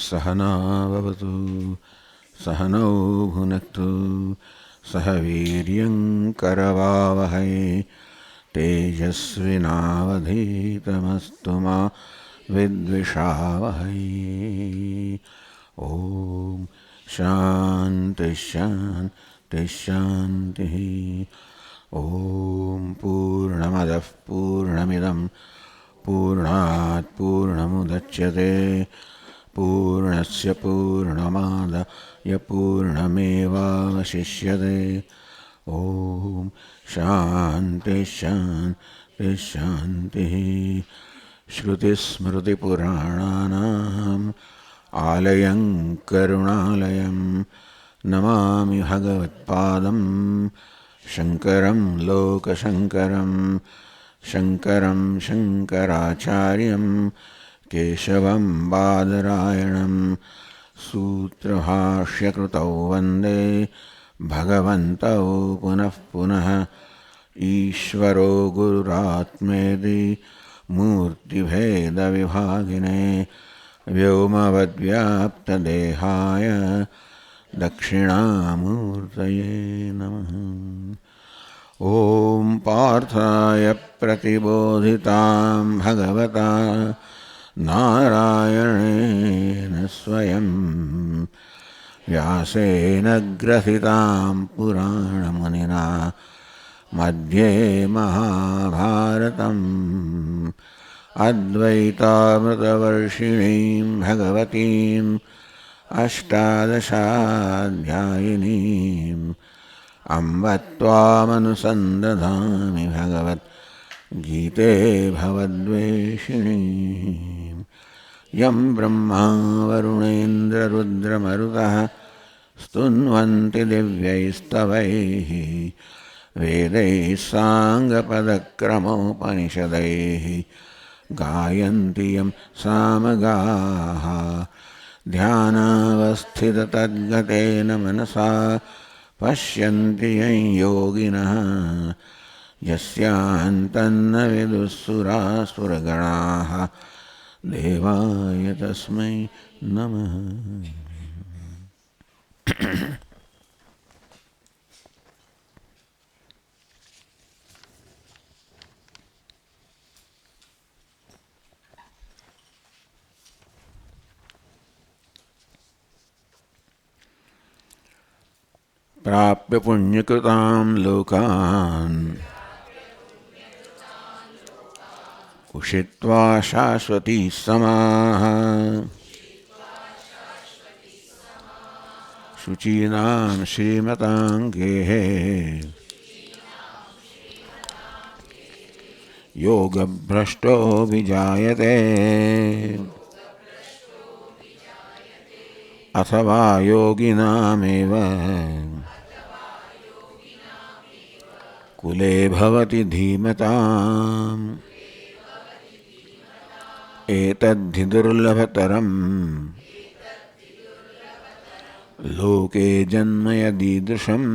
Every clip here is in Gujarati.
सहना भवतु सहनौ भुनक्तु सह वीर्यं करवावहै तेजस्विनावधीतमस्तु मा विद्विषावहै। ओम शांति शांति शांति। ओम पूर्णमदः पूर्णमिदं पूर्णात् पूर्णमुदच्यते पूर्णस्य पूर्णमादाय पूर्णमेवावशिष्यते। ओम शांति शांति शांति। श्रुतिस्मृतिपुराणानाम् आलयं करुणालयं नमामि भगवत्पादं शङ्करं लोकशङ्करं शङ्करं शङ्कराचार्यं केशवं बादरायणं सूत्रभाष्यकृतौ वन्दे भगवन्तौ पुनः पुनः। ईश्वरो गुरुरात्मेति मूर्तिभेदविभागिने व्योमवद्व्याप्तदेहाय दक्षिणामूर्तये नमः। ॐ पार्थाय प्रतिबोधितां भगवता नारायणेन स्वयं व्यासेन ग्रथितां पुराणमुनिना मध्ये महाभारतम् अद्वैतामृतवर्षिणीं भगवतीम् अष्टादशाध्यायिनीम् अम्ब त्वामनुसन्दधामि भगवद्गीते भवद्वेषिणीम्। यं ब्रह्मा वरुणेन्द्ररुद्रमरुतः स्तुन्वन्ति दिव्यैस्तवैः वेदैः साङ्गपदक्रमोपनिषदैः गायन्ति यं सामगाः ध्यानावस्थिततद्गतेन मनसा पश्यन्ति यं योगिनः यस्यान्तन्न विदुःसुरासुरगणाः देवाय तस्मै नमः। प्राप्य पुण्यकृतां लोकान् उषित्वा शाश्वती समाः शुचीनां श्रीमतां गेः योगभ्रष्टो विजायते अथवा योगिनामेव कुले भवति धीमताम् एतद्धि दुर्लभतरम् लोके जन्म यदीदृशम्।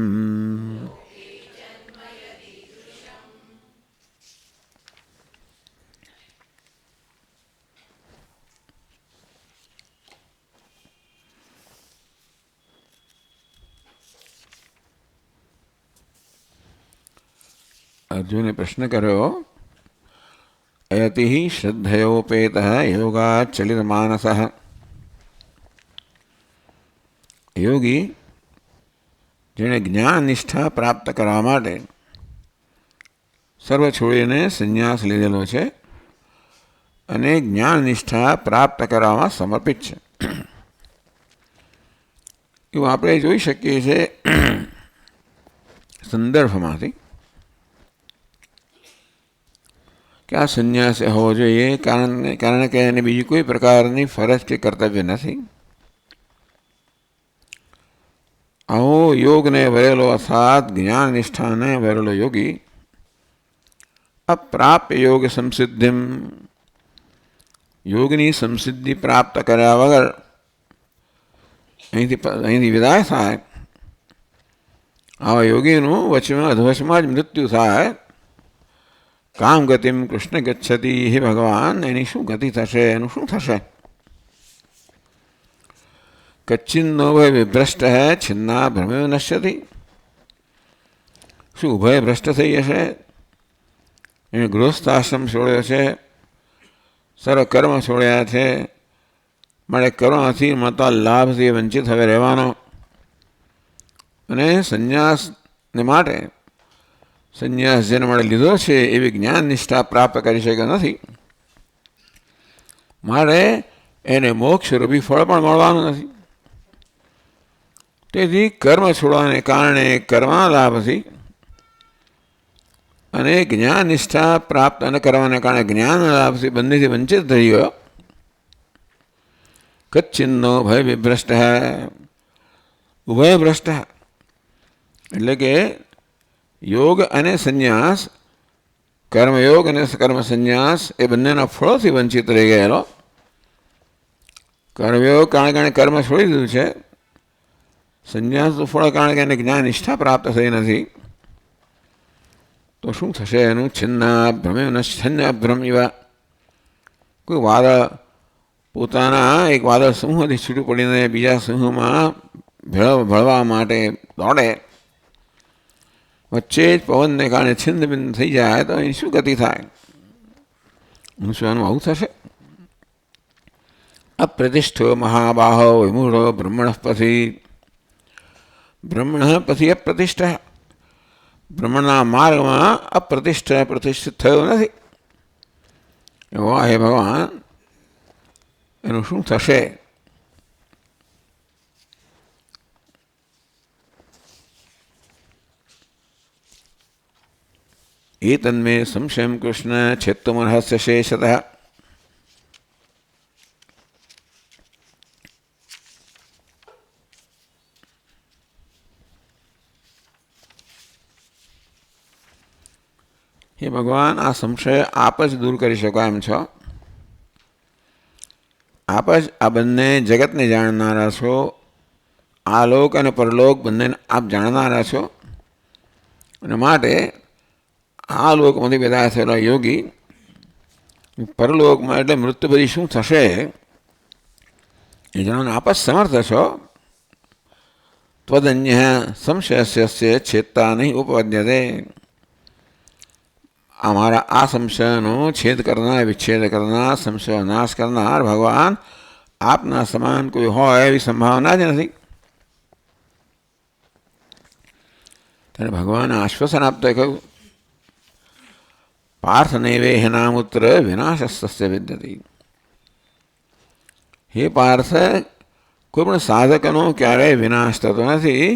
अर्जुन ने प्रश्न करो अयति ही श्रद्धयोपेतः योगाच्चलितमानसः। योगी જેણે જ્ઞાન નિષ્ઠા પ્રાપ્ત કરવા માટે સર્વ છોડીને સંન્યાસ લીધેલો છે અને જ્ઞાન નિષ્ઠા પ્રાપ્ત કરવામાં સમર્પિત છે એવું આપણે જોઈ શકીએ છીએ સંદર્ભમાંથી કે આ સંન્યાસ હોવો જોઈએ કારણ કે એને બીજી કોઈ પ્રકારની ફરજ કે કર્તવ્ય નથી। આવો યોગને વરેલો અર્થાત જ્ઞાન નિષ્ઠાને વરેલો યોગી અપ્રાપ્ય યોગ સંસિદ્ધિમ યોગની સંસિદ્ધિ પ્રાપ્ત કર્યા વગર અહીંથી વિદાય થાય આવા યોગીનું વચમાં અધવચમાં જ મૃત્યુ થાય। કામ ગતિમ કૃષ્ણ ગચ્છતિ હે ભગવાન એની શું ગતિ થશે એનું શું થશે? કચ્છિન્નો ભય વિભ્રષ્ટ છિન્ના ભ્રમે નશ્યતિ. શું ઉભય ભ્રષ્ટ થઈ જશે? એને ગૃહસ્થાશ્રમ છોડ્યો છે, સર્વ કર્મ છોડ્યા છે, મળે કર્મથી મળતા લાભથી વંચિત હવે રહેવાનો. અને સંન્યાસને માટે સંન્યાસ જેને માટે લીધો છે એવી જ્ઞાન નિષ્ઠા પ્રાપ્ત કરી શક્યો નથી, માટે એને મોક્ષરૂપી ફળ પણ મળવાનું નથી. તેથી કર્મ છોડવાને કારણે કર્મના લાભથી અને જ્ઞાન નિષ્ઠા પ્રાપ્ત ન કરવાને કારણે જ્ઞાનના લાભથી બંનેથી વંચિત થઈ ગયો. કચ્છિન્નો ભય વિભ્રષ્ટ ઉભય ભ્રષ્ટ, એટલે કે યોગ અને સંન્યાસ, કર્મયોગ અને કર્મ સંન્યાસ એ બંનેના ફળોથી વંચિત રહી ગયેલો. કર્મયોગ કારણે કર્મ છોડી દીધું છે, સંન્યાસ ફળ કારણે એને જ્ઞાન નિષ્ઠા પ્રાપ્ત થઈ નથી. તો શું થશે એનું? છિન્ના ભ્રમે છન્ના ભ્રમ એવા કોઈ વાદળ પોતાના એક વાદળ સમૂહથી છૂટું પડીને બીજા સમૂહમાં ભળવા માટે દોડે, વચ્ચે જ પવનને કારણે છિન્ન ભિન્ન થઈ જાય તો એની શું ગતિ થાય? શું આનું આવું થશે? અપ્રતિષ્ઠો મહાબાહો વિમૂઢો બ્રહ્મણ પથી. બ્રહ્મણ પછી અપ્રતિષ્ઠ, બ્રહ્મણના માર્ગમાં અપ્રતિષ્ઠ પ્રતિષ્ઠિત થયો નથી. એવો હે ભગવાન, એનું શું થશે? એતન્મે સંશયમ કૃષ્ણ છેત્તુમર્હસ્ય શેષતઃ. હે ભગવાન, આ સંશય આપ જ દૂર કરી શકો એમ છો. આપ જ આ બંને જગતને જાણનારા છો, આ લોક અને પરલોક બંનેને આપ જાણનારા છો. અને માટે આ લોકમાંથી પેદા થયેલા યોગી પરલોકમાં એટલે મૃત્યુ પછી શું થશે એ જાણવાના આપ જ સમર્થ છો. ત્વદન્ય સંશયસ્ય છેદતા નહીં ઉપપદ્યતે. અમારા આ સંશયનો છેદ કરનાર, વિચ્છેદ કરનાર, સંશય નાશ કરનાર ભગવાન આપના સમાન કોઈ હોય એવી સંભાવના જ નથી. ત્યારે ભગવાન આશ્વાસન આપતા કહ્યું, પાર્થ નૈવે હેનામુત્ર વિનાશસ્ય વિદ્યતિ. હે પાર્થ, કોઈ પણ સાધકનો ક્યારેય વિનાશ થતો નથી,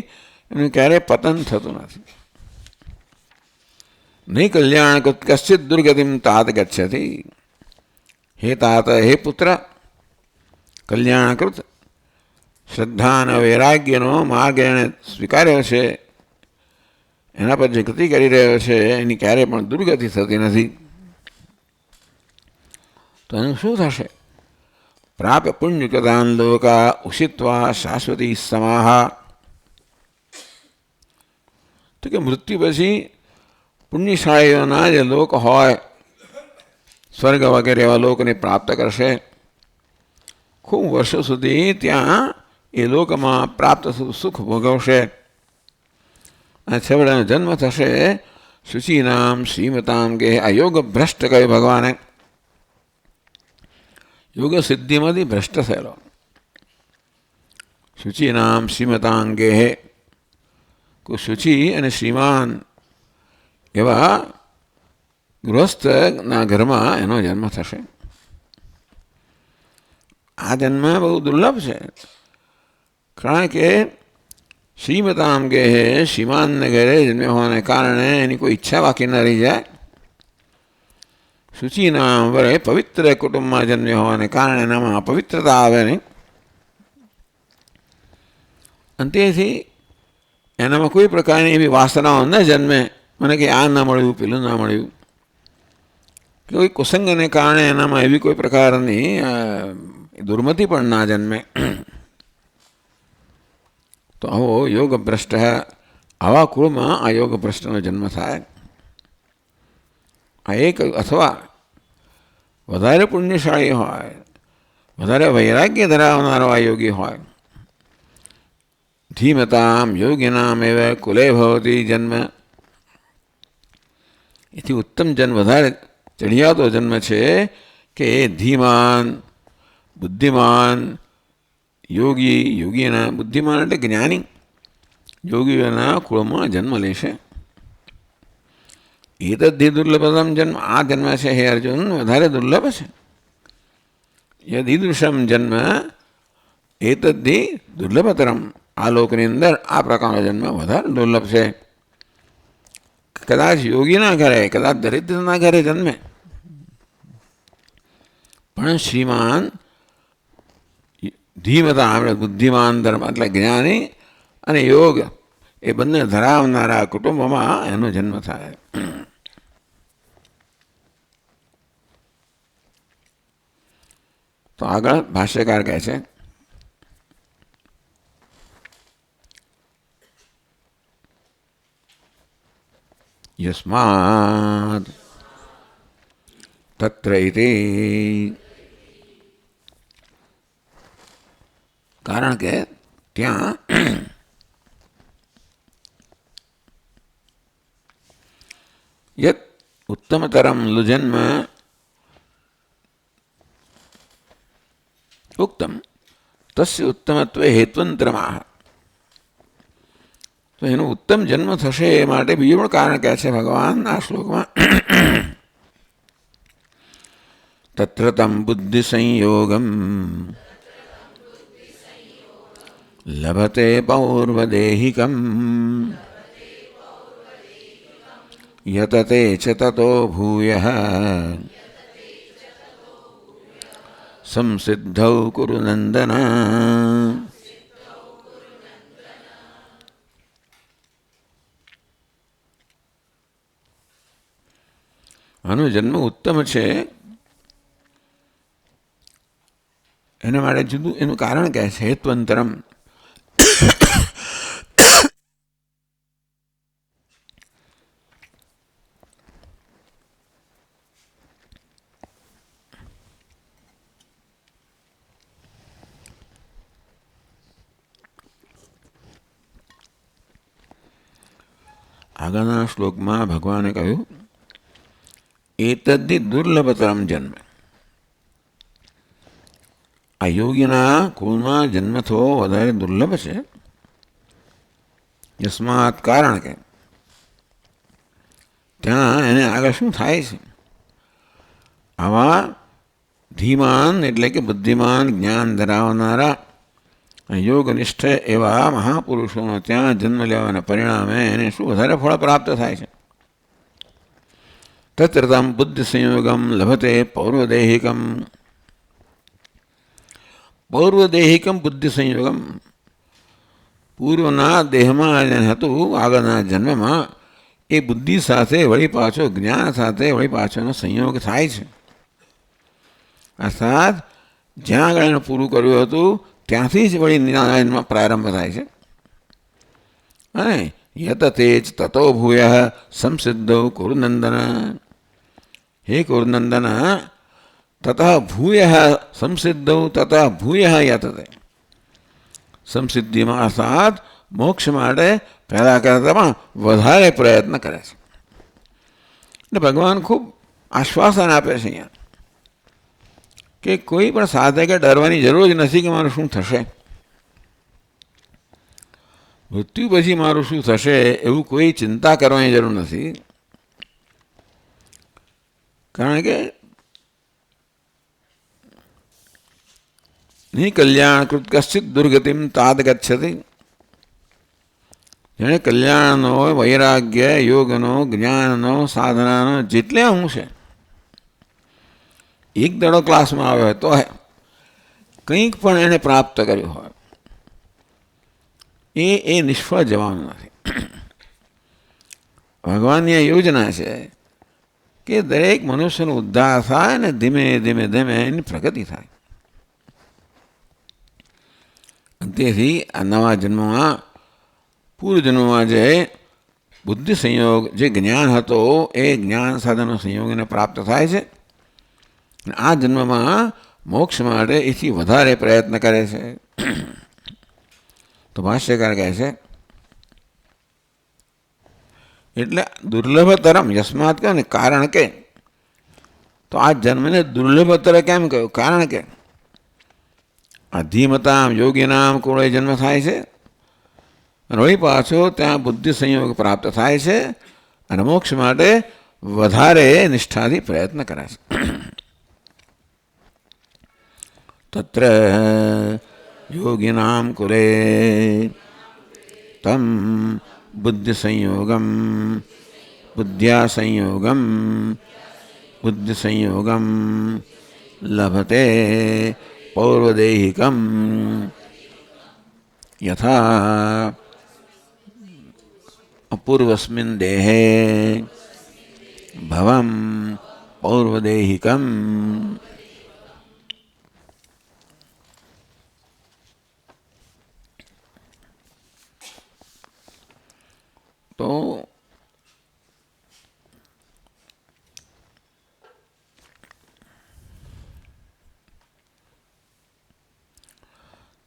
એનું ક્યારેય પતન થતું નથી. નહીં કલ્યાણ કશ્ચિત દુર્ગતિમ તાત ગચ્છતિ. હે તાત, હે પુત્ર, કલ્યાણકૃત શ્રદ્ધા અને વૈરાગ્યનો માર્ગ એણે સ્વીકાર્યો છે, એના પર જે ગતિ કરી રહ્યો છે એની ક્યારેય પણ દુર્ગતિ થતી નથી. તો એનું શું થશે? પ્રાપ્ય પુણ્યકૃતાન લોકા ઉષિત્વા શાશ્વતી સમાહા. તો કે મૃત્યુ પછી પુણ્યશાળીઓના જે લોક હોય, સ્વર્ગ વગેરે એવા લોકને પ્રાપ્ત કરશે. ખૂબ વર્ષો સુધી ત્યાં એ લોકમાં પ્રાપ્ત સુખ ભોગવશે. અને છેવડાનો જન્મ થશે શુચિનામ શ્રીમતામ કે આ યોગ ભ્રષ્ટ કહ્યું ભગવાને. યોગ સિદ્ધિમાંથી ભ્રષ્ટ થયેલો. શુચિનામ શ્રીમતાંગે, કોઈ શુચિ અને શ્રીમાન એવા ગૃહસ્થના ઘરમાં એનો જન્મ થશે. આ જન્મ બહુ દુર્લભ છે, કારણ કે શ્રીમતામ કે શ્રીમાનને ઘરે જન્મ્યા હોવાને કારણે એની કોઈ ઈચ્છા બાકી ન રહી જાય. શુચિનામ વરે પવિત્ર કુટુંબમાં જન્મ્યા હોવાને કારણે એનામાં અપવિત્રતા આવે નહીં. અને તેથી એનામાં કોઈ પ્રકારની એવી વાસનાઓ ન જન્મે, મને કે આ ના મળ્યું, પેલું ના મળ્યું, કે કોઈ કુસંગને કારણે એનામાં એવી કોઈ પ્રકારની દુર્મતિ પણ ના જન્મે. તો આવો યોગ ભ્રષ્ટ, આવા કુળમાં આ યોગ ભ્રષ્ટનો જન્મ થાય. આ એક અથવા વધારે પુણ્યશાળી હોય, વધારે વૈરાગ્ય ધરાવનારો આ યોગી હોય, ધીમતામ યોગિનામ એવ કુલે ભવતી જન્મ. એથી ઉત્તમ જન્મ વધારે ચડિયાતો જન્મ છે કે એ ધીમાન બુદ્ધિમાન યોગી, યોગીના બુદ્ધિમાન એટલે જ્ઞાની યોગીઓના કુળમાં જન્મ લેશે. એ તો દુર્લભતમ જન્મ, આ જન્મ છે હે અર્જુન વધારે દુર્લભ છે. યદીદૃશમ જન્મ એતદ્ધિ દુર્લભતરમ, આ લોકની અંદર આ પ્રકારનો જન્મ વધારે દુર્લભ છે. કદાચ યોગીના ઘરે, કદાચ દરિદ્રના ઘરે જન્મે, પણ શ્રીમાન ધીમતા આપણે બુદ્ધિમાન ધર્મ એટલે જ્ઞાની અને યોગ એ બંને ધરાવનારા કુટુંબમાં એનો જન્મ થાય. તો આગળ ભાષ્યકાર કહે છે, યસ્માદ તત્ર ઇતિ, કારણ કે ત્યાં યત ઉત્તમતરમ લુજન્મ ઉક્તમ તસ્ય ઉત્તમત્વે હેત્વંતરમાહ. તો એનો ઉત્તમ જન્મ થશે એ માટે બીજું પણ કારણ કહે છે ભગવાન આ શ્લોકમાં. તત્ર તમ બુદ્ધિ સંયોગમ લભતે પૌર્વદેહિકમ યતતે ચ તતો ભૂયઃ સંસિદ્ધૌ કુરુ નંદન. આનો જન્મ ઉત્તમ છે એના માટે જુદું એનું કારણ કહે છે હેત્વંતરમ. આગળના શ્લોકમાં ભગવાને કહ્યું એતદ્ધિ દુર્લભતરમ જન્મ. આ યોગીના કુળમાં જન્મ થવો વધારે દુર્લભ છે. યસ્માત કારણ કે ત્યાં એને આગળ શું થાય છે, આવા ધીમાન એટલે કે બુદ્ધિમાન જ્ઞાન ધરાવનારા યોગનિષ્ઠ એવા મહાપુરુષોનો ત્યાં જન્મ લેવાના પરિણામે એને શું વધારે ફળ પ્રાપ્ત થાય છે. તત્રતમ બુદ્ધિ સંયોગમ લભતે પૌર્વદેહિકમ. પૌર્વદેહિકમ બુદ્ધિ સંયોગમ, પૂર્વના દેહમાં હતું આગળના જન્મમાં એ બુદ્ધિ સાથે વળી પાછો જ્ઞાન સાથે વળી પાછોનો સંયોગ થાય છે. અર્થાત જ્યાં આગળ એને પૂરું કર્યું હતું ત્યાંથી જ વળી જ્ઞાનમાં પ્રારંભ થાય છે. અને યત તેજ તતો ભૂય સંસિદ્ધો કુરુનંદન. હે કુરુનંદન, તત ભૂય સંસિદ્ધો તત ભૂય યતતે. સંસિદ્ધિમાં અર્થાત મોક્ષ માટે પહેલાં કરતાં વધારે પ્રયત્ન કરે છે. એટલે ભગવાન ખૂબ આશ્વાસન આપે છે અહીંયા કે કોઈ પણ સાધકે ડરવાની જરૂર જ નથી કે મારું શું થશે, મૃત્યુ પછી મારું શું થશે એવું કોઈ ચિંતા કરવાની જરૂર નથી. કારણ કે નહીં કલ્યાણ કૃત કશ્ચિત દુર્ગતિમ તાદ ગચ્છતિ. જેણે કલ્યાણનો, વૈરાગ્ય, યોગનો, જ્ઞાનનો, સાધનાનો જેટલે હું છે એક દડો ક્લાસમાં આવ્યો હોય તો કંઈક પણ એને પ્રાપ્ત કર્યું હોય એ નિષ્ફળ જવાનું નથી. ભગવાનની આ યોજના છે કે દરેક મનુષ્યનો ઉદ્ધાર થાય અને ધીમે ધીમે ધીમે એની પ્રગતિ થાય. તેથી આ નવા જન્મમાં પૂર્વજન્મમાં જે બુદ્ધિ સંયોગ જે જ્ઞાન હતો એ જ્ઞાન સાધનનો સંયોગ એને પ્રાપ્ત થાય છે. આ જન્મમાં મોક્ષ માટે એથી વધારે પ્રયત્ન કરે છે. તો તો ભાષ્યકાર કહે છે એટલે દુર્લભતરમ યસ્માત કહ્યું ને, કારણ કે. તો આ જન્મને દુર્લભતર કેમ કહ્યું? કારણ કે અધીમતામ યોગીનામ કુળે જન્મ થાય છે, અને વળી પાછો ત્યાં બુદ્ધિ સંયોગ પ્રાપ્ત થાય છે, અને મોક્ષ માટે વધારે નિષ્ઠાથી પ્રયત્ન કરે છે. તત્ર યોગીનામ કુલે તમ બુદ્ધિ સંયોગમ બુદ્ધિ સંયોગમ લભતે પૌર્વદેહિકમ યથા અપૂર્વસ્મિન દેહે ભવમ પૌર્વદેહિકમ. તો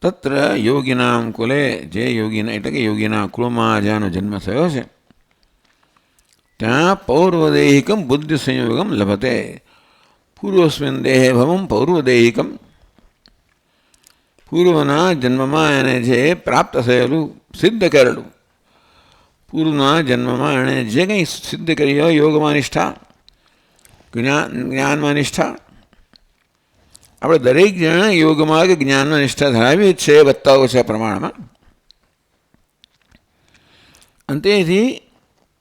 તત્ર યોગીનામ કુલે, જે યોગીના એટલે કે યોગીના કુળમાં જ્યાંનો જન્મ થયો છે ત્યાં પૌર્વદેહિકમ બુદ્ધિ સંયોગમ લભતે. પૂર્વસ્મિન દેહે ભવમ પૌર્વદેહિકમ. પૂર્વના જન્મમાં એને જે પ્રાપ્ત થયેલું, સિદ્ધ કરેલું, પૂર્વના જન્મમાં એણે જે કંઈ સિદ્ધ કરી હોય, યોગમાં નિષ્ઠા, જ્ઞાનમાં નિષ્ઠા. આપણે દરેક જણ યોગમાં કે જ્ઞાનમાં નિષ્ઠા ધરાવીએ જ છે, વધતા ઓછા પ્રમાણમાં. અને તેથી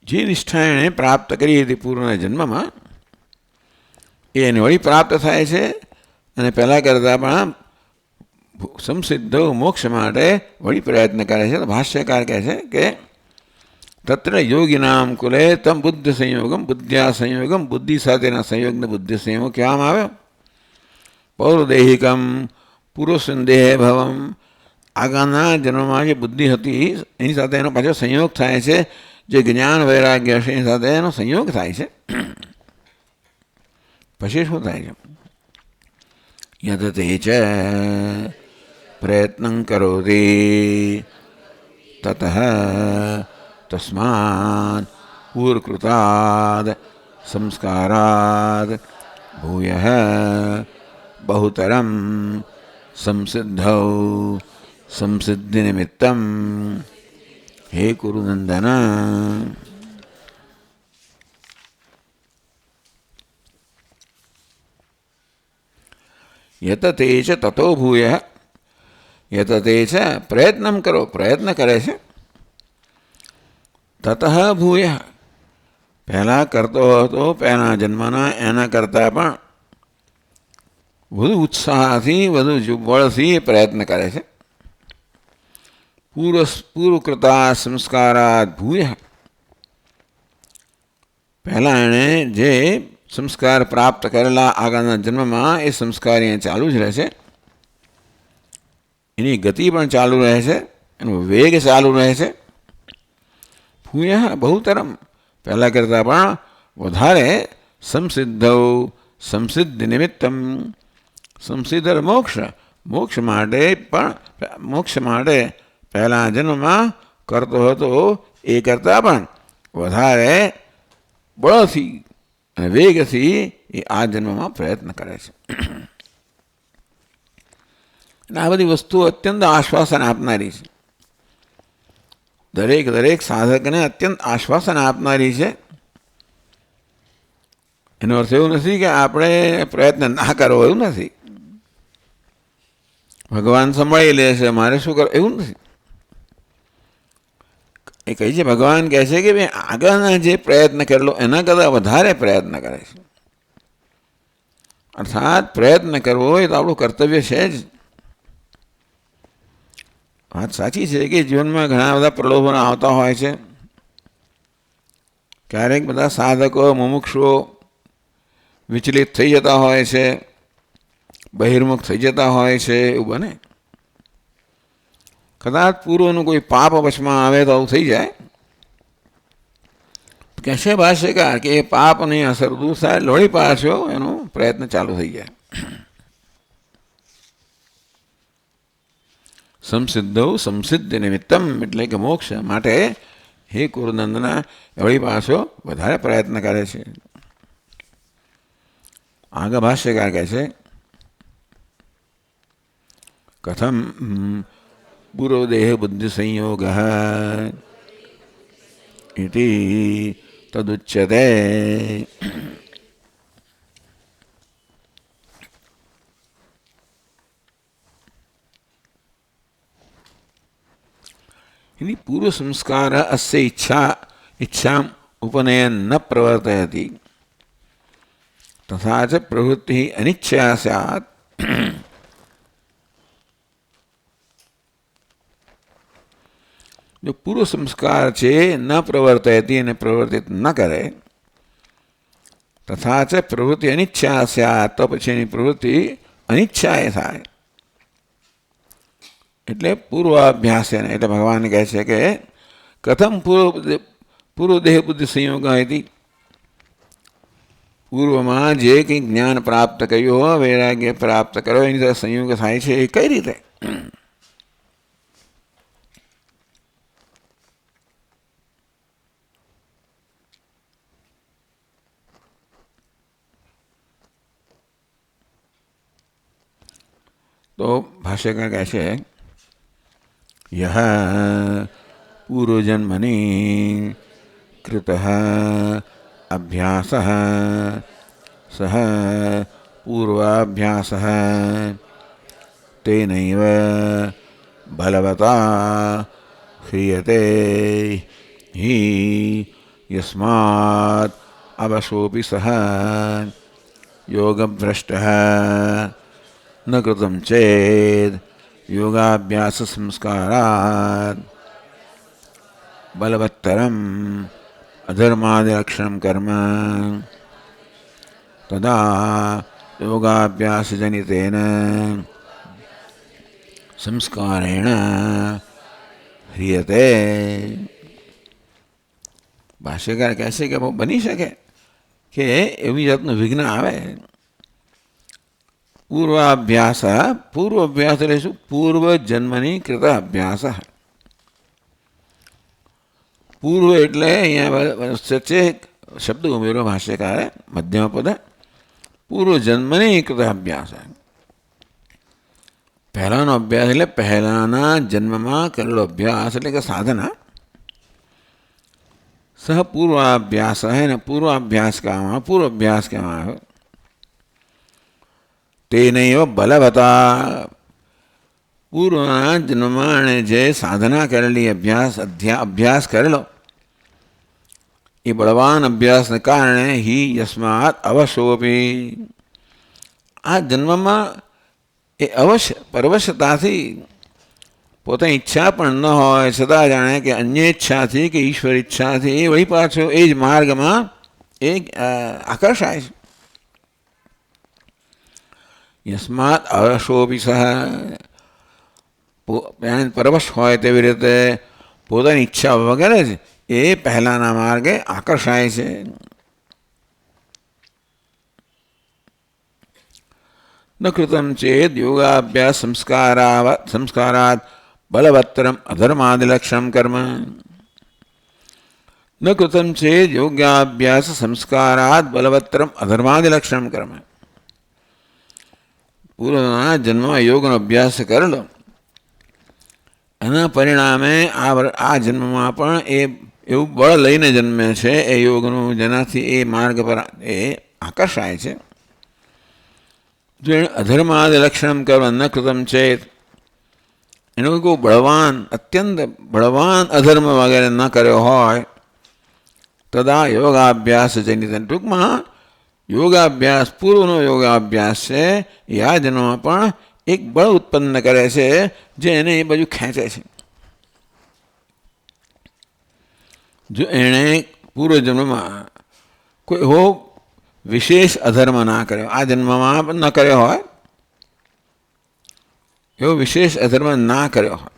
જે નિષ્ઠા એણે પ્રાપ્ત કરી હતી પૂર્વના જન્મમાં, એ એને વળી પ્રાપ્ત થાય છે, અને પહેલાં કરતાં પણ સંસિદ્ધ મોક્ષ માટે વળી પ્રયત્ન કરે છે. તો ભાષ્યકાર કહે છે કે તત્ર યોગીનામ કુલે તમ બુદ્ધિ સંયોગમ બુદ્ધ્યા સંયોગમ, બુદ્ધિ સાથેના સંયોગને બુદ્ધિ સંયોગ કહેવામાં આવ્યો. પૌર્વદેહિકમ પૂર્વસંદેહ ભવમ, આગળના જન્મમાં જે બુદ્ધિ હતી એની સાથે એનો પાછો સંયોગ થાય છે, જે જ્ઞાન વૈરાગ્ય હશે એની સાથે એનો સંયોગ થાય છે. પછી શું થાય છે? યદતે ચ પ્રયત્ન કરોતિ તતઃ તસ્માદ પૂર્વકૃતાદ સંસ્કારાદ ભૂયઃ બહુતરમ સંસિદ્ધૌ સંસિદ્ધિ નિમિત્તમ હે કુરુનંદન. યત તે છે તતો ભૂય, યત તે છે પ્રયત્ન કરો, પ્રયત્ન કરે છે. તતઃ ભૂય, પહેલાં કરતો હતો પહેલાં જન્મના એના કરતાં પણ વધુ ઉત્સાહથી, વધુ બળથી એ પ્રયત્ન કરે છે. પૂર્વકૃતા સંસ્કારાદ ભૂય, પહેલાં એણે જે સંસ્કાર પ્રાપ્ત કરેલા આગળના જન્મમાં એ સંસ્કાર અહીંયા ચાલુ જ રહે છે, એની ગતિ પણ ચાલુ રહે છે, એનો વેગ ચાલુ રહે છે. ભૂય બહુતરમ, પહેલાં કરતાં પણ વધારે સંસિદ્ધૌ સંસિદ્ધિ નિમિત્તમ, સંસિદ્ધ મોક્ષ, મોક્ષ માટે પહેલા જન્મમાં કરતો હતો એ કરતાં પણ વધારે બળથી અને વેગથી એ આ જન્મમાં પ્રયત્ન કરે છે. અને આ બધી વસ્તુઓ અત્યંત આશ્વાસન આપનારી છે, દરેક સાધકને અત્યંત આશ્વાસન આપનારી છે. એનો અર્થ એવું નથી કે આપણે પ્રયત્ન ના કરવો, એવું નથી. ભગવાન સંભાળી લે છે, મારે શું કરવું, એવું નથી. એ કહે છે, ભગવાન કહે છે કે ભાઈ આગળના જે પ્રયત્ન કરેલો એના કરતાં વધારે પ્રયત્ન કરે છે. અર્થાત પ્રયત્ન કરવો એ તો આપણું કર્તવ્ય છે જ. વાત સાચી છે કે જીવનમાં ઘણા બધા પ્રલોભનો આવતા હોય છે. ક્યારેક બધા સાધકો મુમુક્ષુઓ વિચલિત થઈ જતા હોય છે, બહિર્મુખ થઈ જતા હોય છે, એવું બને. કદાચ પૂર્વનું કોઈ પાપ વચમાં આવે તો આવું થઈ જાય. કહેશે ભાષ્યકાર કે એ પાપની અસર દૂર થાય, લોહી પાછો એનો પ્રયત્ન ચાલુ થઈ જાય. સંસિદ્ધૌ સંસિદ્ધિ નિમિત્તમ એટલે કે મોક્ષ માટે હે કુરુનંદના વળી પાછો વધારે પ્રયત્ન કરે છે. આગળ ભાષ્યકાર કહે છે કથમ પૂર્વદેહ બુદ્ધિ સંયોગ ઇતિ તદુચ્યતે. पूर्व संस्कार अस्य इच्छा उपनयन न प्रवर्तयति तथा च प्रवृत्ति अनिच्छया स्यात्. जो पूर्व संस्कार छे न प्रवर्तयति ने प्रवर्तित न करे तथा च प्रवृत्ति अनिच्छया स्यात् तो पछीनी प्रवृत्ति अनिच्छाए थाय એટલે પૂર્વાભ્યાસ એટલે ભગવાન કહે છે કે કથમ પૂર્વ દેહ બુદ્ધિ સંયોગ હતી. પૂર્વમાં જે કંઈ જ્ઞાન પ્રાપ્ત કર્યું હોય વૈરાગ્ય પ્રાપ્ત કર્યો એની સાથે સંયોગ થાય છે એ કઈ રીતે? તો ભાષ્યકાર કહે છે यह पूर्वजन्मनि कृतः अभ्यासः सः पूर्वाभ्यासः तेनैव बलवता ह्रियते हि यस्मात् अवशोऽपि सः योगभ्रष्टः न कृतं चेत् योगाभ्यास संस्कारात् बलवत्तरम् अधर्मादिलक्षणं कर्म तदा योगाभ्यासजनितेन संस्कारेण ह्रियते. भाष्यकार कैसे कि वो बनी सके कि एवी जातનું વિઘ્ન આવે. पूर्वाभ्यास पूर्वाभ्यास पूर्व जन्मनी कृत अभ्यास. पूर्व एटले अहींया सच्चे शब्द उमेरो भाष्यकारे मध्यम पद पूर्व जन्मनी कृत अभ्यास. पहलानो अभ्यास એટલે પહેલાના જન્મમાં કરેલો અભ્યાસ એટલે કે સાધના. સહ પૂર્વાભ્યાસ है ને પૂર્વાભ્યાસ કહેવામાં આવે. तेनैव बलवता पूर्वना जन्मમાં જે સાધના કરેલી અભ્યાસ કરેલો એ બળવાન અભ્યાસને કારણે હિ યસ્માત અવશોપી આ જન્મમાં એ અવશ્ય પરવશતાથી પોતાની ઈચ્છા પણ ન હોય છતાં જાણે કે અન્ય ઈચ્છાથી કે ઈશ્વર ઈચ્છાથી એ વળી પાછો એ જ માર્ગમાં એ આકર્ષાય છે. यस्मात् अवशोऽपि सः परवश होय तेवी रीते पोतानी इच्छा वगैरे ए पहलाना मार्गे आकर्षाय छे. न कृतं चेत् योगाभ्यास संस्कारात् बलवत्तरम् अधर्मादिलक्षणं कर्म. न कृतं चेत् योगाभ्यास संस्कारात् बलवत्तरम् अधर्मादिलक्षणं कर्म. પૂર્વના જન્મમાં યોગનો અભ્યાસ કરેલો એના પરિણામે આ જન્મમાં પણ એ એવું બળ લઈને જન્મે છે એ યોગનું જેનાથી એ માર્ગ પર એ આકર્ષાય છે. જો એને અધર્માદ લક્ષણમ કરવા ન કૃતમ છે એનું કોઈ બળવાન અત્યંત બળવાન અધર્મ વગેરે ન કર્યો હોય તદા યોગાભ્યાસ જનિત ટૂંકમાં યોગાભ્યાસ પૂર્વનો યોગાભ્યાસ છે એ આ જન્મમાં પણ એક બળ ઉત્પન્ન કરે છે જે એને એ બાજુ ખેંચે છે. જો એણે પૂર્વજન્મમાં કોઈ એવો વિશેષ અધર્મ ના કર્યો આ જન્મમાં ન કર્યો હોય એવો વિશેષ અધર્મ ના કર્યો હોય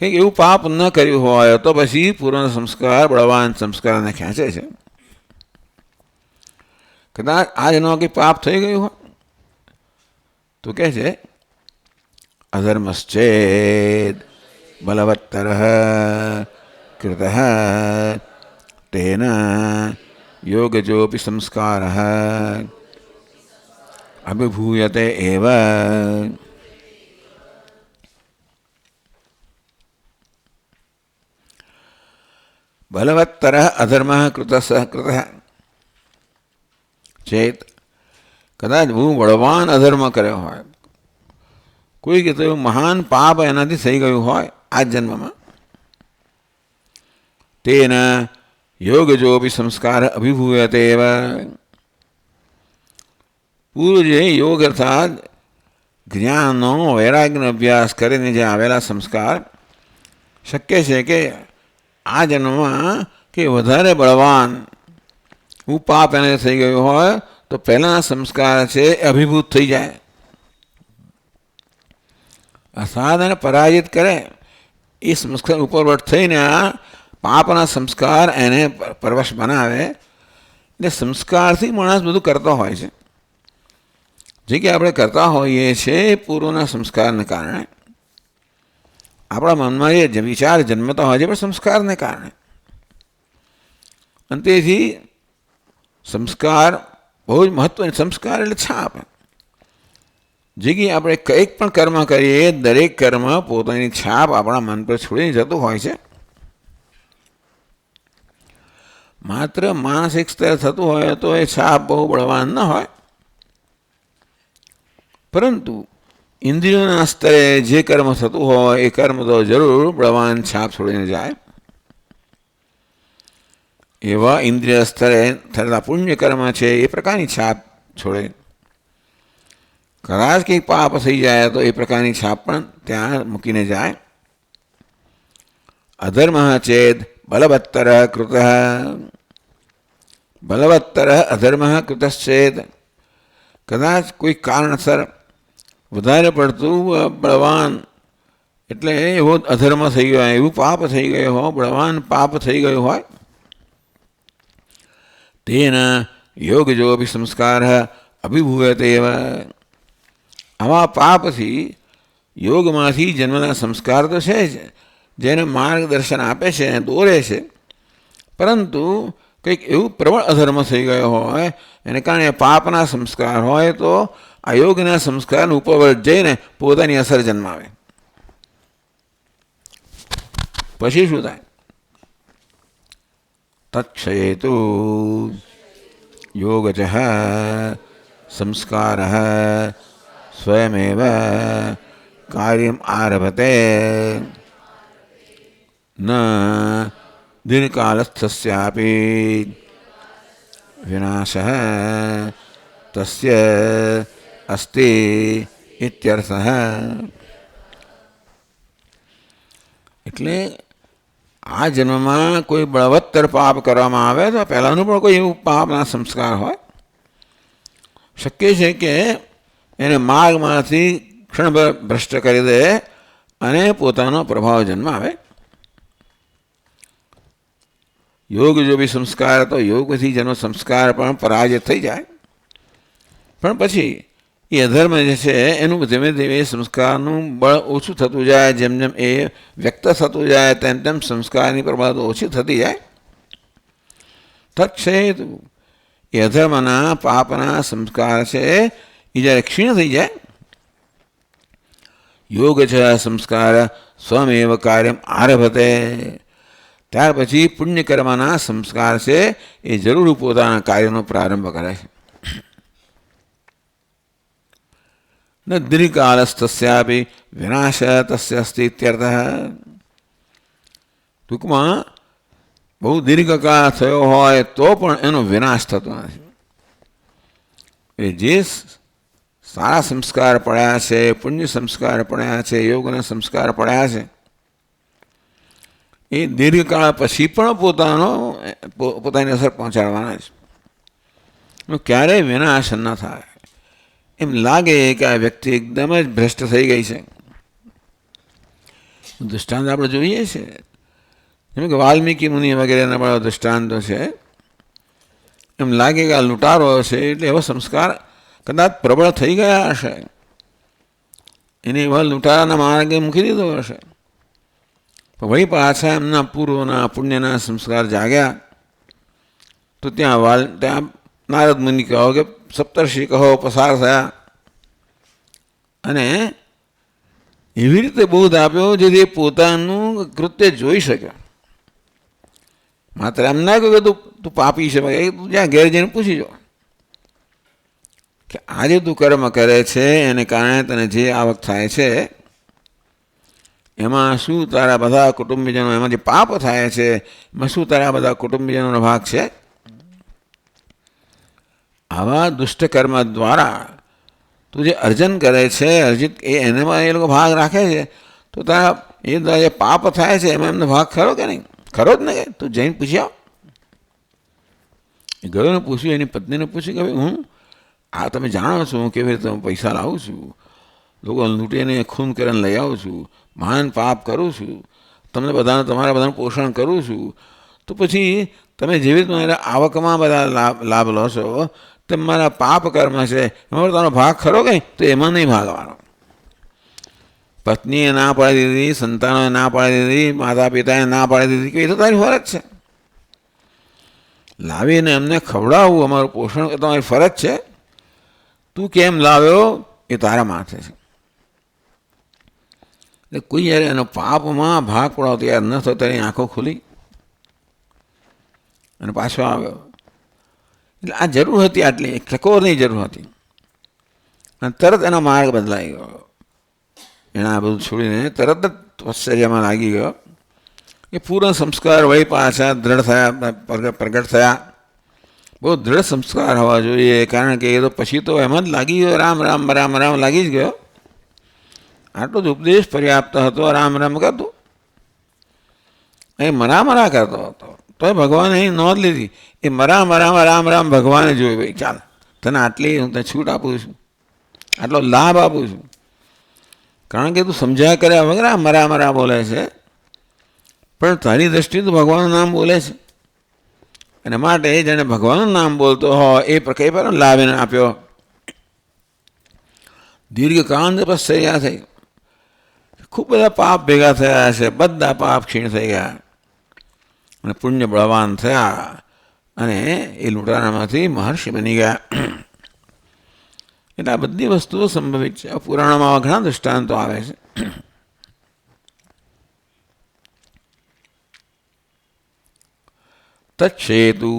કંઈક એવું પાપ ન કર્યું હોય તો પછી પૂર્વનો સંસ્કાર બળવાન સંસ્કારને ખેંચે છે. કદાચ આ જન્મમાં કંઈ પાપ થઈ ગયું હોય તો કહે છે અધર્મશ્ચેદ બલવત્તરઃ કૃતઃ તેન યોગજોપી સંસ્કારઃ અભિભૂયતે એવ. બલવત્તરઃ અધર્મઃ કૃતઃ ચેત, કદાચ બહુ બળવાન અધર્મ કર્યો હોય, કોઈ કે તો મહાન પાપ એનાથી થઈ ગયું હોય આ જન્મમાં, તેના યોગજોપી સંસ્કાર અભિભૂયતે એવ. પૂર્વ જે યોગ અર્થાત જ્ઞાનનો વૈરાગ્યનો અભ્યાસ કરીને જે આવેલા સંસ્કાર શક્ય છે કે આ જન્મમાં કે વધારે બળવાન હું પાપ એને થઈ ગયું હોય તો પહેલાંના સંસ્કાર છે એ અભિભૂત થઈ જાય, અસાધ એને પરાજિત કરે. એ સંસ્કાર ઉપરવટ થઈને આ પાપના સંસ્કાર એને પરવશ બનાવે. એટલે સંસ્કારથી માણસ બધું કરતો હોય છે. જે કે આપણે કરતા હોઈએ છીએ પૂર્વના સંસ્કારને કારણે આપણા મનમાં જે વિચાર જન્મતા હોય છે પણ સંસ્કારને કારણે. અને તેથી સંસ્કાર બહુ જ મહત્વની. સંસ્કાર એટલે છાપ. જે કે આપણે કંઈક પણ કર્મ કરીએ દરેક કર્મ પોતાની છાપ આપણા મન પર છોડીને જતું હોય છે. માત્ર માનસિક સ્તરે થતું હોય તો એ છાપ બહુ બળવાન ન હોય, પરંતુ ઇન્દ્રિયોના સ્તરે જે કર્મ થતું હોય એ કર્મ તો જરૂર બળવાન છાપ છોડીને જાય. એવા ઇન્દ્રિય સ્તરે થયેલા પુણ્ય કર્મ છે એ પ્રકારની છાપ છોડે. કદાચ કંઈક પાપ થઈ જાય તો એ પ્રકારની છાપ પણ ત્યાં મૂકીને જાય. અધર્મ ચેદ બલવત્તર કૃત બલવત્તર અધર્મ કૃતશ્ચેદ. કદાચ કોઈ કારણસર વધારે પડતું બળવાન એટલે એવો અધર્મ થઈ ગયો, એવું પાપ થઈ ગયો હોય, બળવાન પાપ થઈ ગયું હોય, તેના યોગજોપી સંસ્કાર અભિભૂયતે એવ. આવા પાપથી યોગમાંથી જન્મના સંસ્કાર તો છે જ, જેને માર્ગદર્શન આપે છે અને દોરે છે, પરંતુ કંઈક એવું પ્રબળ અધર્મ થઈ ગયો હોય એને કારણે પાપના સંસ્કાર હોય તો આ યોગના સંસ્કારનું ઉપરવટ જઈને પોતાની અસર જન્માવે. પછી શું થાય? તત્ક્ષયેતુ યોગજ સંસ્કાર સ્વયમેવ કાર્યમ આરભતે ન દીર્ઘકાલસ્થસ્યાપી વિનાશઃ તસ્ય અસ્તિ ઇત્યર્થઃ. એટલે આ જન્મમાં કોઈ બળવત્તર પાપ કરવામાં આવે તો પહેલાંનું પણ કોઈ એવું પાપના સંસ્કાર હોય, શક્ય છે કે એને માર્ગમાંથી ક્ષણભર ભ્રષ્ટ કરી દે અને પોતાનો પ્રભાવ જન્માવે. યોગ જો બી સંસ્કાર તો યોગથી જેનો સંસ્કાર પણ પરાજિત થઈ જાય, પણ પછી એ અધર્મ જે છે એનું ધીમે ધીમે સંસ્કારનું બળ ઓછું થતું જાય. જેમ જેમ એ વ્યક્ત થતું જાય તેમ તેમ સંસ્કારની પ્રબળતા ઓછી થતી જાય. તત્ક્ષયેતુ એ અધર્મના પાપના સંસ્કાર છે એ જ્યારે ક્ષીણ થઈ જાય, યોગ છે સંસ્કાર સ્વમેવ કાર્યમ આરભતે, ત્યાર પછી પુણ્યકર્મના સંસ્કાર છે એ જરૂર પોતાના કાર્યનો પ્રારંભ કરે છે. ન દીર્ઘકાલસ્થસ્યાપી વિનાશ તસ્ય અસ્તિ ઇત્યર્થઃ. ટૂંકમાં બહુ દીર્ઘકાળ થયો હોય તો પણ એનો વિનાશ થતો નથી. એ જે સારા સંસ્કાર પડ્યા છે, પુણ્ય સંસ્કાર પડ્યા છે, યોગના સંસ્કાર પડ્યા છે, એ દીર્ઘકાળ પછી પણ પોતાની અસર પહોંચાડવાના છે. ક્યારેય વિનાશ ન થાય. એમ લાગે કે આ વ્યક્તિ એકદમ જ ભ્રષ્ટ થઈ ગઈ છે. દૃષ્ટાંત આપણે જોઈએ છે, જેમ કે વાલ્મીકી મુનિ વગેરેના બધા દૃષ્ટાંતો છે. એમ લાગે કે આ લૂંટારો છે એટલે એવો સંસ્કાર કદાચ પ્રબળ થઈ ગયા હશે, એને એવા લૂંટારાના માર્ગે મૂકી દીધો હશે. પણ વળી પાછા એમના પૂર્વના પુણ્યના સંસ્કાર જાગ્યા તો ત્યાં નારદ મુનિ કહો કે સપ્તર્ષિ કહો પસાર થયા અને એવી રીતે બોધ આપ્યો જેથી પોતાનું કૃત્ય જોઈ શકે. માત્ર એમ ના કહ્યું કે તું પાપી છે, તું જ્યાં ઘેર જઈને પૂછી જો કે આજે તું કર્મ કરે છે એને કારણે તને જે આવક થાય છે એમાં શું તારા બધા કુટુંબીજનો, એમાં જે પાપ થાય છે એમાં શું તારા બધા કુટુંબીજનોનો ભાગ છે? આવા દુષ્ટ કર્મ દ્વારા તું જે અર્જન કરે છે અર્જિત એનામાં એ લોકો ભાગ રાખે છે તો તારા એ દ્વારા જે પાપ થાય છે એમાં એમનો ભાગ ખરો કે નહીં? ખરો જ ને. કે તું જઈને પૂછી આવ. એ ગયો ને પૂછ્યું, એની પત્નીને પૂછ્યું કે ભાઈ હું આ તમે જાણો છો હું કેવી રીતે હું પૈસા લાવું છું, લોકો લૂંટીને ખૂન કરીને લઈ આવું છું, મહાન પાપ કરું છું, તમને બધાને તમારા બધાનું પોષણ કરું છું, તો પછી તમે જેવી રીતે મારા આવકમાં બધા લાભ લો છો તેમ મારા પાપ કર્મ છે એમાં તારો ભાગ ખરો કંઈ? તો એમાં નહીં ભાગવાનો. પત્નીએ ના પાડી દીધી, સંતાનોએ ના પાડી દીધી, માતા પિતાએ ના પાડી દીધી કે એ તો તારી ફરજ છે. લાવીને એમને ખવડાવવું અમારું પોષણ તમારી ફરજ છે. તું કેમ લાવ્યો એ તારા માથે છે. એટલે કોઈ યારે એનો પાપમાં ભાગ પડાવો તૈયાર ન થયો તેની આંખો ખુલી અને પાછો આવ્યો. એટલે આ જરૂર હતી, આટલી એક ટકોરની જરૂર હતી અને તરત એનો માર્ગ બદલાઈ ગયો. એણે આ બધું છોડીને તરત જ તપશ્ચર્યામાં લાગી ગયો. એ પૂર્ણ સંસ્કાર વળી પાછા દ્રઢ થયા, પ્રગટ થયા. બહુ દ્રઢ સંસ્કાર હોવા જોઈએ, કારણ કે એ તો પછી તો એમ જ લાગી ગયો, રામ રામ રામ રામ લાગી જ ગયો. આટલો જ ઉપદેશ પર્યાપ્ત હતો. રામ રામ કરતો, એ મરા કરતો હતો તોય ભગવાને અહીં નોંધ લીધી. એ મરામાં રામ રામ ભગવાને જોયું, ભાઈ ચાલ તને આટલી હું તને છૂટ આપું છું, આટલો લાભ આપું છું, કારણ કે તું સમજ્યા કર્યા વગર આ મરા બોલે છે, પણ તારી દ્રષ્ટિએ તો ભગવાનનું નામ બોલે છે. અને માટે જેને ભગવાનનું નામ બોલતો હોય એ કઈ પર લાભ એને આપ્યો. દીર્ઘકાળ તપશ્ચર્યા થઈ, ખૂબ બધા પાપ ભેગા થયા છે, બધા પાપ ક્ષીણ થઈ ગયા અને પુણ્ય બળવાન થયા અને એ લૂંટારામાંથી મહર્ષિ બની ગયા. એટલે આ બધી વસ્તુઓ સંભવિત છે. પુરાણોમાં ઘણા દૃષ્ટાંતો આવે છે. તચ્છેતુ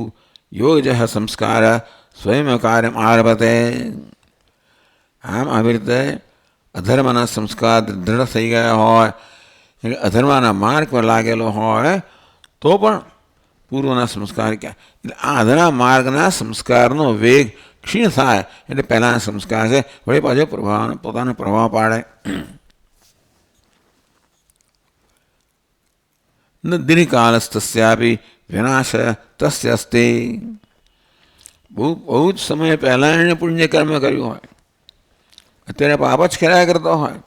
યોજ સંસ્કાર સ્વયં કાર્ય આરભતે. આમ આવી રીતે અધર્મના સંસ્કાર દ્રઢ થઈ ગયા હોય, અધર્મના માર્ગ પર લાગેલો હોય તો પણ પૂર્વના સંસ્કાર ક્યાં? એટલે આ અધરા માર્ગના સંસ્કારનો વેગ ક્ષીણ થાય એટલે પહેલાંના સંસ્કાર છે વળી પાછો પોતાનો પ્રભાવ પાડે. ન દીર્ઘકાળસ્તસ્યાપી વિનાશ તસ્ય અસ્તિ. બહુ જ સમય પહેલાં એણે પુણ્ય કર્મ કર્યું હોય, અત્યારે પાપ જ કર્યા કરતો હોય,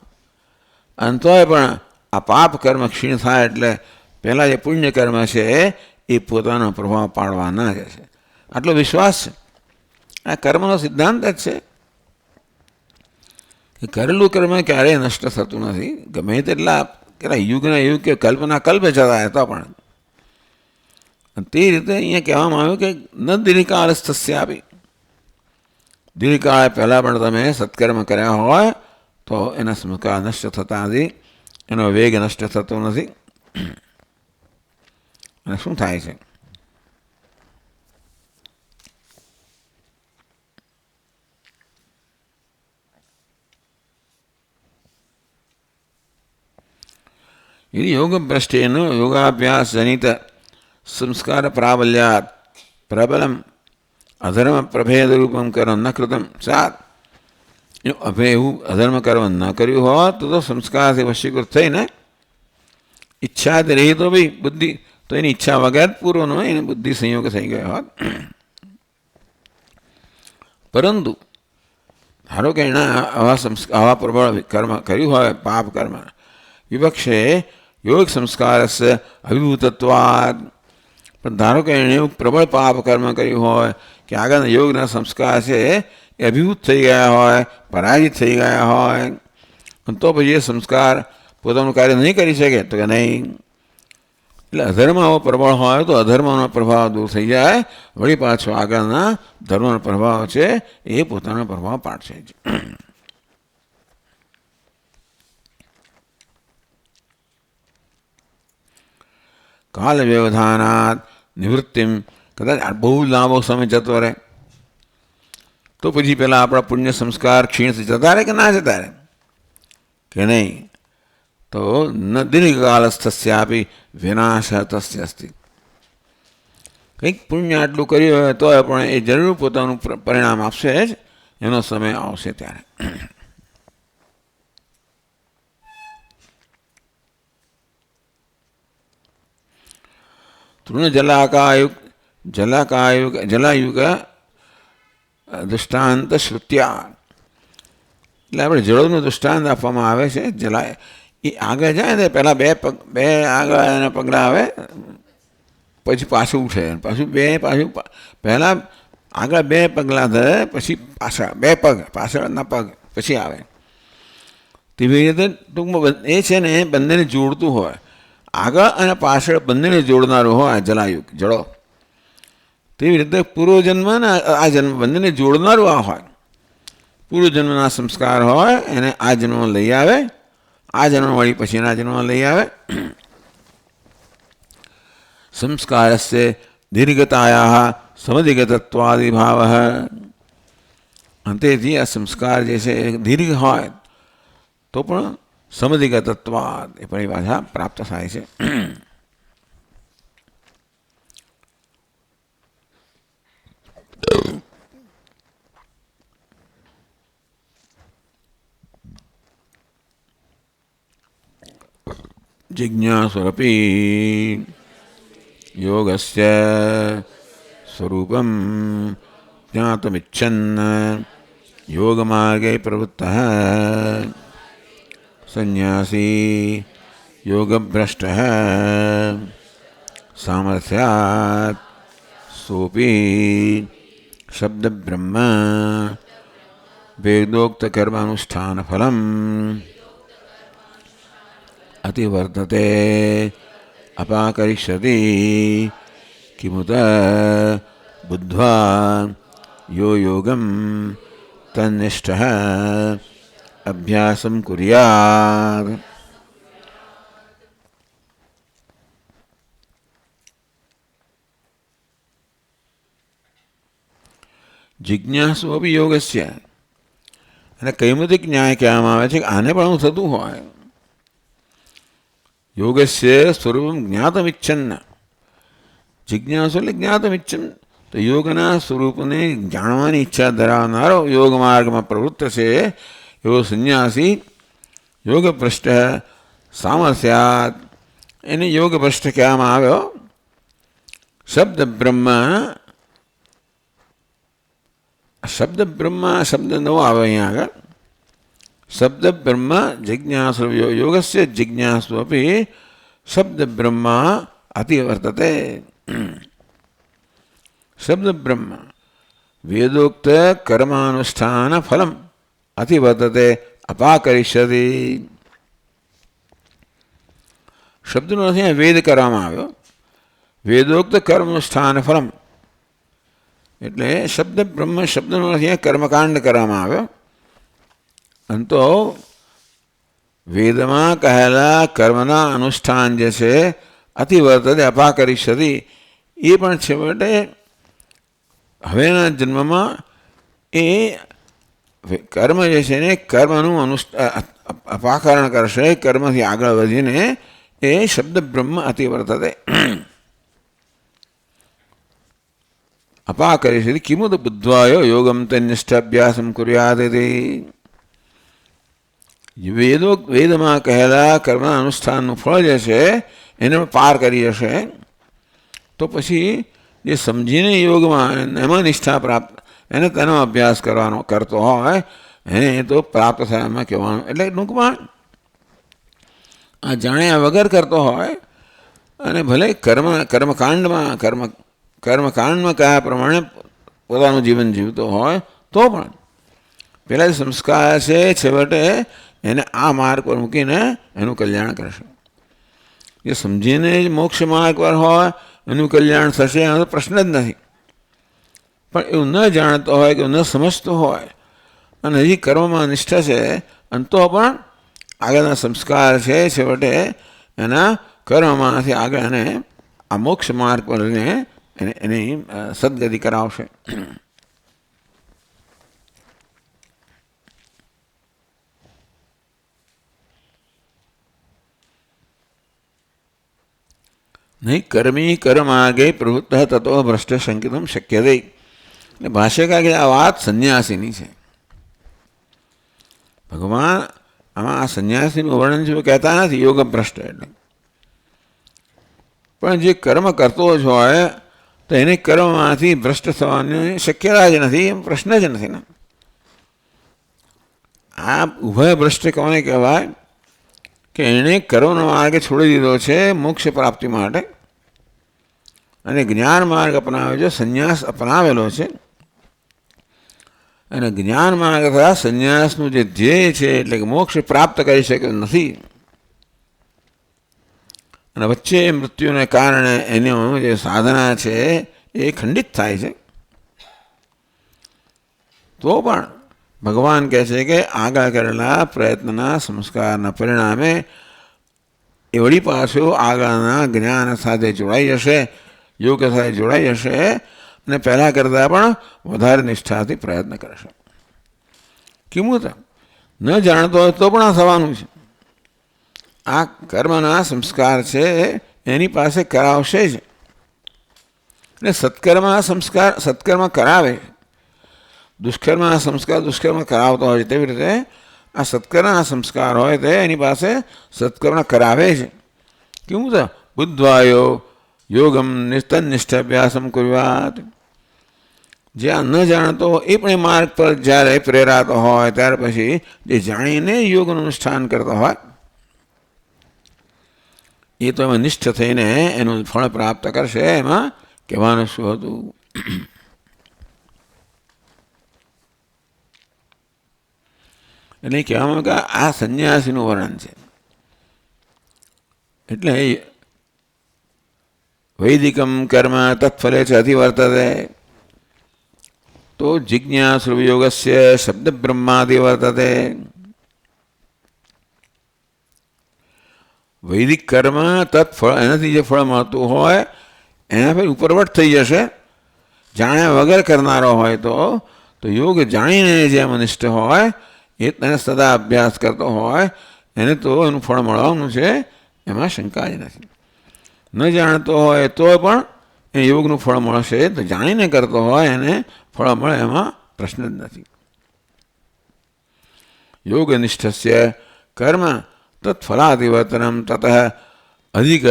અને તોય પણ આ પાપ કર્મ ક્ષીણ થાય એટલે પહેલાં જે પુણ્ય કર્મ છે એ પોતાનો પ્રભાવ પાડવાના જ છે. આટલો વિશ્વાસ છે. આ કર્મનો સિદ્ધાંત જ છે કે કરેલું કર્મ ક્યારેય નષ્ટ થતું નથી. ગમે તેટલા યુગના યુગ કે કલ્પના કલ્પે જતા હતા પણ તે રીતે અહીંયા કહેવામાં આવ્યું કે ન દીર્ઘકાળસ્તસ્યાપી. દીર્ઘકાળ પહેલાં પણ તમે સત્કર્મ કર્યા હોય તો એના સંસ્કાર નષ્ટ થતા નથી, એનો વેગ નષ્ટ થતો નથી. અને શું થાય છે? યોગભ્રષ્ટેન યોગાભ્યાસ જનિત સંસ્કાર પ્રાબલ્યાત પ્રબલમ અધર્મ પ્રભેદ રૂપમ કર્મ ન કૃતમ સાત. એવું અધર્મ કર્મ ન કર્યું હોત તો સંસ્કારથી વશીકૃત થઈને ઈચ્છાથી રહી તો ભાઈ બુદ્ધિ તો એની ઈચ્છા વગર પૂર્વનો એની બુદ્ધિ સંયોગ થઈ ગયો હોત. પરંતુ ધારો કે એના આવા પ્રબળ કર્મ કર્યું હોય, પાપ કર્મ વિવક્ષે યોગ સંસ્કાર અભિભૂતત્વાદ. પણ ધારો કે એણે એવું પ્રબળ પાપ કર્મ કર્યું હોય કે આગળના યોગના સંસ્કાર છે એ અભિભૂત થઈ ગયા હોય, પરાજિત થઈ ગયા હોય, તો પછી એ સંસ્કાર પોતાનું કાર્ય નહીં કરી શકે તો કે નહીં. એટલે અધર્મ આવો પ્રબળ હોય તો અધર્મનો પ્રભાવ દૂર થઈ જાય, વળી પાછો આગળના ધર્મનો પ્રભાવ છે એ પોતાનો પ્રભાવ પાડશે. કાલ વ્યવધાનાત નિવૃત્તિમ, કદાચ બહુ લાંબો સમય જતો રહે તો પછી પેલા આપણા પુણ્ય સંસ્કાર ક્ષીણથી જતા રહે કે ના જતા રહે કે નહીં? તો ન દીર્ઘકાલસ્થસ્યાપી વિનાશ તસ્ય અસ્તિ. કંઈક પુણ્ય આટલું કર્યું હોય તો પણ એ જરૂર પોતાનું પરિણામ આપશે જ, એનો સમય આવશે ત્યારે. તૃણ જલાયુગ દૃષ્ટાંત શ્રુત્યા, એટલે આપણે જળોનું દૃષ્ટાંત આપવામાં આવે છે. જલા એ આગળ જાય ને પહેલાં બે આગળ એના પગલાં આવે, પછી પાછું ઉઠે, પાછું પહેલાં આગળ 2 પગલાં ધરે, પછી પાછળ 2 પગ, પાછળના પગ પછી આવે. તેવી રીતે ટૂંકમાં એ છે ને એ બંનેને જોડતું હોય, આગળ અને પાછળ બંનેને જોડનારું હોય જલાયુગ જળો. તેવી રીતે પૂર્વજન્મ ને આ જન્મ બંનેને જોડનારું આ હોય. પૂર્વજન્મના સંસ્કાર હોય એને આ જન્મ લઈ આવે, આ જન્મ વળી પછીના જન્મ લઈ આવે. સંસ્કારસ્ય દીર્ઘતાયા સમધિગતત્વાદિભાવ, અંતેથી આ સંસ્કાર જે છે એ દીર્ઘ હોય તો પણ સમધિગતત્વાદ એ પરિભાષા પ્રાપ્ત થાય છે. જિજ્ઞાસુરપી યોગસ્ય સ્વરૂપમ જ્ઞાતુમિચ્છન યોગમાર્ગે પ્રવૃત્તઃ સંન્યાસી યોગભ્રષ્ટઃ સામર્થ્યાત સોપી શબ્દબ્રહ્મ વેદોક્તકર્માનુષ્ઠાનફલમ અતિવર્તતે અપાકરિષ્યતિ કિમુત બુદ્ધ્વા યો યોગમ તન્નિષ્ઠઃ અભ્યાસમ કુર્યાત. જિજ્ઞાસુ અપી યોગસ્ય, અને કૈમુતિક ન્યાય કહેવામાં આવે છે કે આને પણ થતું હોય. યોગસ્ય સ્વરૂપમ જ્ઞાતમિચ્છન્ન, જિજ્ઞાસુ એટલે જ્ઞાતમિચ્છન, તો યોગના સ્વરૂપને જાણવાની ઈચ્છા ધરાવનારો યોગ માર્ગમાં પ્રવૃત્ત છે એવો સંન્યાસી યોગભ્રષ્ટ સામર્થ્યાત, એને યોગભ્રષ્ટ કહેવામાં આવ્યો. શબ્દ બ્રહ્મ શબ્દ નવો આવે અહીંયા આગળ. શબ્દ બ્રહ્મ જિજ્ઞાસુ યોગસ્ય જિજ્ઞાસુ અપી શબ્દ બ્રહ્મ અતિવર્તતે. શબ્દ બ્રહ્મ વેદોક્ત કર્માનુષ્ઠાન ફલમ અતિવર્તતે અપાકરિષ્યતિ. શબ્દનો અહીંયા વેદ કરવામાં આવ્યો, વેદોક્ત કર્માનુષ્ઠાન ફલમ એટલે શબ્દ બ્રહ્મ શબ્દનો અહીંયા કર્મકાંડ કરવામાં આવ્યો. અને તો વેદમાં કહેલા કર્મના અનુષ્ઠાન જે છે અતિવર્તતે અપાકરિષ્યતિ, એ પણ છેવટે હવેના જન્મમાં એ કર્મ જે છે ને કર્મનું અપાકરણ કરશે, કર્મથી આગળ વધીને એ શબ્દ બ્રહ્મ અતિવર્તતે અપાકરિષ્યતિ કિમુત બુદ્ધ્વાયો યોગમ તન્નિષ્ઠ અભ્યાસમ કુર્યાત. વેદમાં કહેલા કર્મના અનુષ્ઠાનનું ફળ જે છે એને પાર કરી જશે તો પછી જે સમજીને યોગમાં એમાં નિષ્ઠા પ્રાપ્ત, એને તેનો અભ્યાસ કરતો હોય એને તો પ્રાપ્ત થાય એમાં કહેવાનું. એટલે ટૂંકમાં આ જાણ્યા વગર કરતો હોય અને ભલે કર્મકાંડમાં કયા પ્રમાણે પોતાનું જીવન જીવતો હોય તો પણ પેલા જે સંસ્કાર છે છેવટે એને આ માર્ગ પર મૂકીને એનું કલ્યાણ કરશે. જે સમજીને જ મોક્ષ માર્ગ પર હોય એનું કલ્યાણ થશે એનો પ્રશ્ન જ નથી. પણ એવું ન જાણતો હોય કે ન સમજતો હોય અને હજી કર્મમાં નિષ્ઠા છે અને તો પણ આગળના સંસ્કાર છે છેવટે એના કર્મમાંથી આગળ એને આ મોક્ષ માર્ગ પર એની સદગતિ કરાવશે. નહીં કર્મી કર્માગે પ્રવૃત્ત તતો ભ્રષ્ટ સંકેતમ શક્ય દઈ. એટલે ભાષ્યકાર કે આ વાત સંન્યાસીની છે. ભગવાન આમાં આ સંન્યાસીનું વર્ણન છે કહેતા નથી યોગ ભ્રષ્ટ એટલે. પણ જે કર્મ કરતો જ હોય તો એને કર્મમાંથી ભ્રષ્ટ થવાની શક્યતા જ નથી, એમ પ્રશ્ન જ નથી ને. આ ઉભય ભ્રષ્ટ કોને કહેવાય કે એણે કર્મનો માર્ગ છોડી દીધો છે મોક્ષ પ્રાપ્તિ માટે અને જ્ઞાન માર્ગ અપનાવ્યો છે, સંન્યાસ અપનાવેલો છે. અને જ્ઞાન માર્ગ તથા સંન્યાસનું જે ધ્યેય છે એટલે કે મોક્ષ પ્રાપ્ત કરી શક્યો નથી અને વચ્ચે મૃત્યુને કારણે એનું જે સાધના છે એ ખંડિત થાય છે. તો પણ ભગવાન કહે છે કે આગળ કરેલા પ્રયત્નના સંસ્કારના પરિણામે એ વળી પાછું આગળના જ્ઞાન સાથે જોડાઈ જશે, યોગ સાથે જોડાઈ જશે અને પહેલાં કરતાં પણ વધારે નિષ્ઠાથી પ્રયત્ન કરશે. કિંમત ન જાણતો હોય તો પણ આ થવાનું છે. આ કર્મના સંસ્કાર છે એની પાસે કરાવશે જ. એટલે સત્કર્મના સંસ્કાર સત્કર્મ કરાવે, દુષ્કર્મના સંસ્કાર દુષ્કર્મ કરાવતો હોય છે. તેવી રીતે આ સત્કર્મના સંસ્કાર હોય તે એની પાસે સત્કર્મ કરાવે છે. કેવું છે? બુદ્ધવાયો યોગમ તન્નિષ્ઠાભ્યાસમ કુર્યાત. જે આ ન જાણતો એ પણ એ માર્ગ પર જ્યારે પ્રેરાતો હોય ત્યાર પછી જે જાણીને યોગનું અનુષ્ઠાન કરતો હોય એ તો એમાં નિષ્ઠ થઈને એનું ફળ પ્રાપ્ત કરશે. એમાં કહેવાનું શું હતું? એટલે કહેવામાં કે આ સંન્યાસીનું વર્ણન છે. એટલે વૈદિકમ કર્મ તત્ફલે છે અધિવર્તતે તો જિજ્ઞાસુયોગસ્ય શબ્દ બ્રહ્માદિ વર્તતે. વૈદિક કર્મ તત્ફળ એનાથી જે ફળ મળતું હોય એના પર ઉપરવટ થઈ જશે. જાણ્યા વગર કરનારો હોય તો યોગ જાણીને જે અનિષ્ટ હોય એ તેને સદા અભ્યાસ કરતો હોય એને તો એનું ફળ મળવાનું છે, એમાં શંકા જ નથી. ન જાણતો હોય તો પણ એ યોગનું ફળ મળશે. તો જાણીને કરતો હોય એને ફળ મળે એમાં પ્રશ્ન જ નથી. યોગનિષ્ઠસ્ય કર્મ તત્ફલાદિવર્તનમ તત અધિક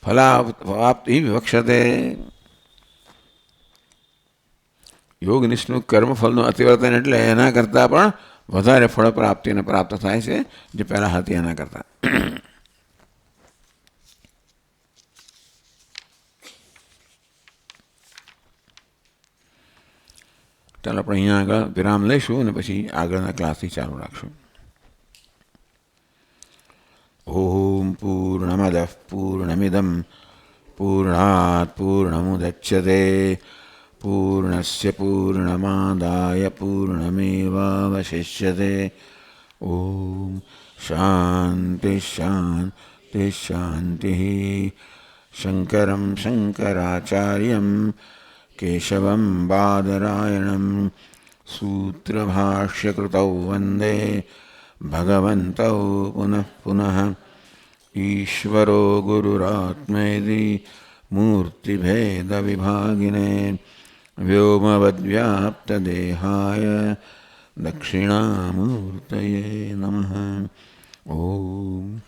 ફલાપ્તિ વિવક્ષતે. યોગનિષ્ઠનું કર્મફળનું અતિવર્તન એટલે એના કરતાં પણ વધારે ફળ પ્રાપ્તિને પ્રાપ્ત થાય છે જે પહેલાં હતી એના કરતાં. ચાલો આપણે અહીંયા આગળ વિરામ લઈશું અને પછી આગળના ક્લાસથી ચાલુ રાખશું. ઓમ પૂર્ણમદ પૂર્ણમિદમ પૂર્ણાત પૂર્ણમુદચ્યતે પૂર્ણસ્ય પૂર્ણમાદાય પૂર્ણમેવાવશિષ્યતે. ઓમ શાંતિ શાંતિ શાંતિ. શંકરમ શંકરાચાર્યમ કેશવમ બાદરાયણમ સૂત્રભાષ્યકૃતૌ વંદે ભગવन्तौ પુનઃ પુનઃ. ઈશ્વરો ગુરુરાત્મેતિ મૂર્તિભેદવિભાગિને વ્યોમવદ્વ્યાપ્તદેહાય દક્ષિણામૂર્તયે નમઃ. ઓમ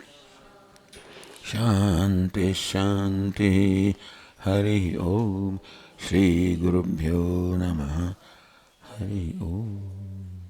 શાંતિ શાંતિ. હરિ ઓમ. શ્રી ગુરુભ્યો નમઃ. હરિ ઓમ.